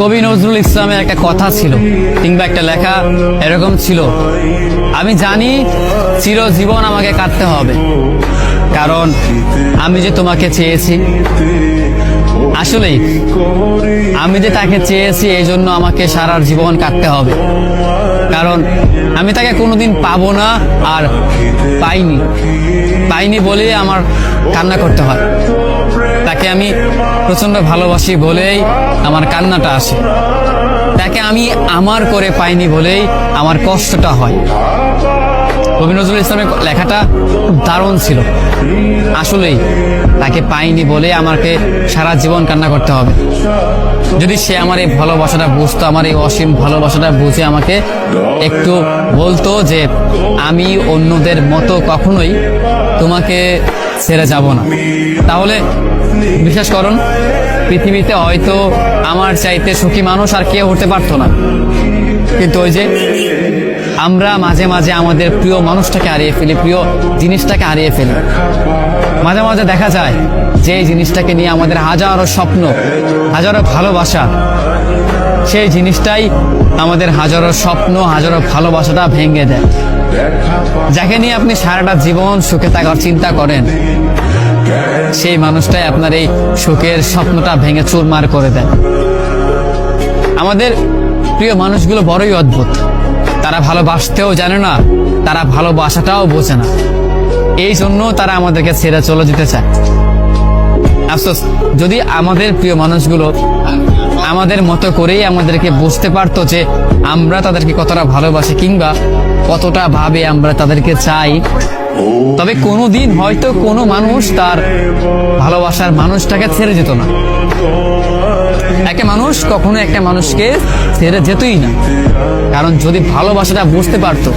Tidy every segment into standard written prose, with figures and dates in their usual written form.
কবি নজরুল ইসলামের একটা কথা ছিল কিংবা একটা লেখা এরকম ছিল, আমি জানি চিরজীবন আমাকে কাটতে হবে, কারণ আমি যে তোমাকে চেয়েছি। আসলেই আমি যে তাকে চেয়েছি এই জন্য আমাকে সারা জীবন কাটতে হবে, কারণ আমি তাকে কোনোদিন পাবো না, আর পাইনি বলে আমার কান্না করতে হয়। তাকে আমি প্রচন্ড ভালোবাসি বলেই আমার কান্নাটা আসে, তাকে আমি আমার করে পাইনি বলেই আমার কষ্টটা হয়। কবি নজরুল ইসলামের লেখাটা খুব দারুণ ছিল। আসলেই তাকে পাইনি বলে আমাকে সারা জীবন কান্না করতে হবে। যদি সে আমার এই ভালোবাসাটা বুঝতো, আমার এই অসীম ভালোবাসাটা বুঝে আমাকে একটু বলতো যে আমি অন্যদের মতো কখনোই তোমাকে ছেড়ে যাব না, তাহলে বিশ্বাস করুন পৃথিবীতে হয়তো আমার চাইতে সুখী মানুষ আর কেউ হতে পারতো না। কিন্তু ওই যে আমরা মাঝে মাঝে আমাদের প্রিয় মানুষটাকে হারিয়ে ফেলি, প্রিয় জিনিসটাকে হারিয়ে ফেলি। মাঝে মাঝে দেখা যায় যে জিনিসটাকে নিয়ে আমাদের হাজারো স্বপ্ন, হাজারো ভালোবাসা, সেই জিনিসটাই আমাদের হাজারো স্বপ্ন, হাজারো ভালোবাসাটা ভেঙে দেয়। যাকে নিয়ে আপনি সারাটা জীবন সুখে থাকার চিন্তা করেন, সেই মানুষটাই আপনার এই সুখের স্বপ্নটা ভেঙে চুরমার করে দেয়। আমাদের প্রিয় মানুষগুলো বড়ই অদ্ভুত, তারা ভালোবাসতেও জানে না, তারা ভালোবাসাটাও বোঝে না, এই জন্য তারা আমাদেরকে ছেড়ে চলে যেতে চায়। আফসোস, যদি আমাদের প্রিয় মানুষগুলো আমাদের মতো করেই আমাদেরকে বুঝতে পারতো যে আমরা তাদেরকে কতটা ভালোবাসি কিংবা কতটা ভাবে আমরা তাদেরকে চাই, তবে কোনোদিন হয়তো কোনো মানুষ তার ভালোবাসার মানুষটাকে ছেড়ে যেত না। একটা মানুষ কখনো একটা মানুষকে ছেড়ে যেতই না, কারণ যদি ভালোবাসাটা বুঝতে পারতো,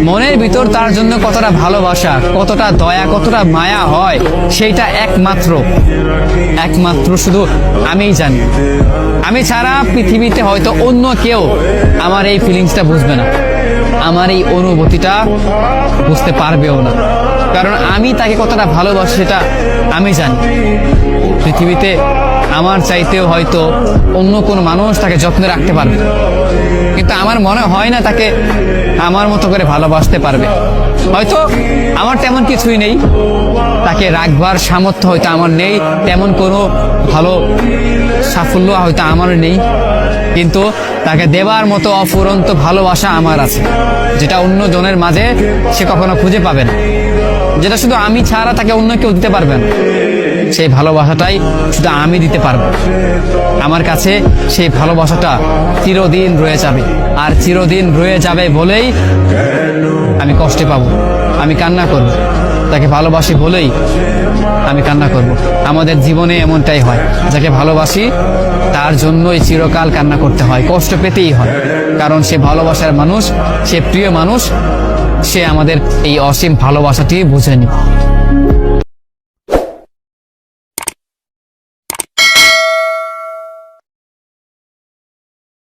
মনের ভিতর তার জন্য কতটা ভালোবাসা, কতটা দয়া, কতটা মায়া হয়, সেইটা একমাত্র শুধু আমিই জানি। আমি ছাড়া পৃথিবীতে হয়তো অন্য কেউ আমার এই ফিলিংসটা বুঝবে না, আমার এই অনুভূতিটা বুঝতে পারবেও না, কারণ আমি তাকে কতটা ভালোবাসি সেটা আমি জানি। পৃথিবীতে আমার চাইতেও হয়তো অন্য কোনো মানুষ তাকে যত্নে রাখতে পারবে, কিন্তু আমার মনে হয় না তাকে আমার মতো করে ভালোবাসতে পারবে। হয়তো আমার তেমন কিছুই নেই, তাকে রাখবার সামর্থ্য হয়তো আমার নেই, তেমন কোনো ভালো সাফল্য হয়তো আমার নেই, কিন্তু তাকে দেবার মতো অফুরন্ত ভালোবাসা আমার আছে, যেটা অন্য জনের মাঝে সে কখনো খুঁজে পাবে না, যেটা শুধু আমি ছাড়া তাকে অন্য কেউ দিতে পারবে না। সেই ভালোবাসাটাই শুধু আমি দিতে পারবো। আমার কাছে সেই ভালোবাসাটা চিরদিন রয়ে যাবে, আর চিরদিন রয়ে যাবে বলেই আমি কষ্টে পাবো, আমি কান্না করব, তাকে ভালোবাসি বলেই আমি কান্না করব। আমাদের জীবনে এমনটাই হয়, যাকে ভালোবাসি তার জন্যই চিরকাল কান্না করতে হয়, কষ্ট পেতেই হয়, কারণ সে ভালোবাসার মানুষ, সে প্রিয় মানুষ, সে আমাদের এই অসীম ভালোবাসাটি বুঝেনি।